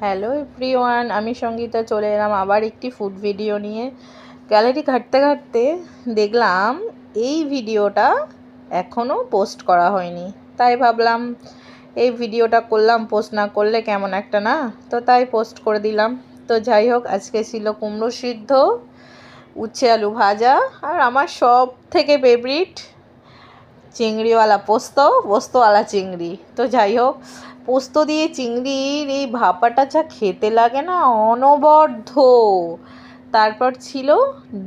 Hello everyone, আমি সঙ্গীতা চলে এলাম আবার একটি ফুড ভিডিও নিয়ে। গ্যালারি ঘাঁটতে ঘাঁটতে দেখলাম এই ভিডিওটা এখনও পোস্ট করা হয়নি, তাই ভাবলাম এই ভিডিওটা করলাম, পোস্ট না করলে কেমন একটা না, তো তাই পোস্ট করে দিলাম। তো যাই হোক, আজকে ছিল কুমড়ো সিদ্ধ, উচ্ছে আলু ভাজা, আর আমার সব থেকে ফেভারিট চিংড়িওয়ালা পোস্তওয়ালা চিংড়ি। তো যাই হোক, পোস্ত দিয়ে চিংড়ির এই ভাপাটা যা খেতে লাগে না, অনবদ্য। তারপর ছিল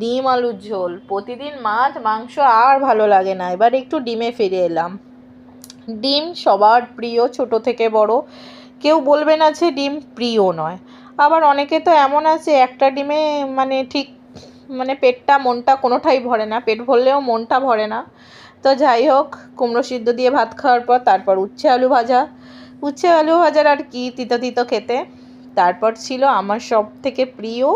ডিম আলুর ঝোল। প্রতিদিন মাছ মাংস আর ভালো লাগে না, এবার একটু ডিমে ফিরে এলাম। ডিম সবার প্রিয়, ছোট থেকে বড়, কেউ বলবে না যে ডিম প্রিয় নয়। আবার অনেকে তো এমন আছে একটা ডিমে ঠিক পেটটা মনটা কোনোটাই ভরে না, পেট ভরলেও মনটা ভরে না। তো যাই হোক, কুমড়ো সিদ্ধ দিয়ে ভাত খাওয়ার পর তারপর উচ্ছে আলু ভাজার আর কি তিতো তিতো খেতে। তারপর ছিল আমার সব থেকে প্রিয়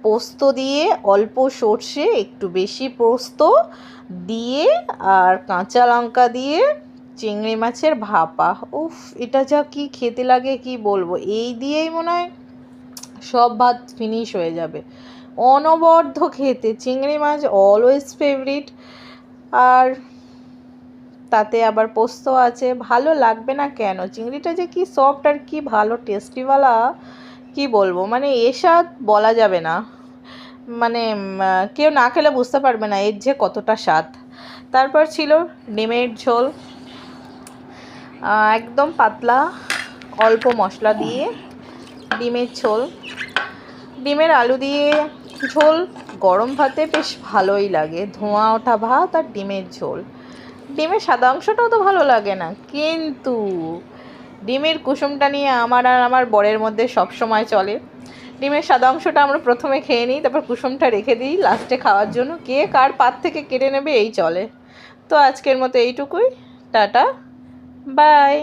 পোস্ত দিয়ে, অল্প সর্ষে একটু বেশি পোস্ত দিয়ে আর কাঁচা লঙ্কা দিয়ে চিংড়ি মাছের ভাপা। উফ, এটা যা কি খেতে লাগে কি বলবো, এই দিয়েই মনে হয় সব ভাত ফিনিশ হয়ে যাবে। অনবদ্য খেতে, চিংড়ি মাছ অলওয়েজ ফেভারিট, আর তাতে আবার পোস্ত আছে, ভালো লাগবে না কেন? চিংড়িটা যে কি সফট আর কি ভালো টেস্টিওয়ালা, কি বলবো, এর স্বাদ বলা যাবে না। কেউ না খেলে বুঝতে পারবে না এর যে কতটা স্বাদ। তারপর ছিল ডিমের ঝোল, একদম পাতলা, অল্প মশলা দিয়ে ডিমের ঝোল, ডিমের আলু দিয়ে ঝোল গরম ভাতে বেশ ভালোই লাগে। ধোঁয়া ওঠা ভাত আর ডিমের ঝোল। ডিমের সাদা অংশটাও তো ভালো লাগে না, কিন্তু ডিমের কুসুমটা নিয়ে আমার আর আমার বরের মধ্যে সব সময় চলে। ডিমের সাদা অংশটা আমরা প্রথমে খেয়ে নিই, তারপর কুসুমটা রেখে দিই লাস্টে খাওয়ার জন্য, কে কার পাত থেকে কেটে নেবে এই চলে। তো আজকের মতো এইটুকুই, টাটা, বাই।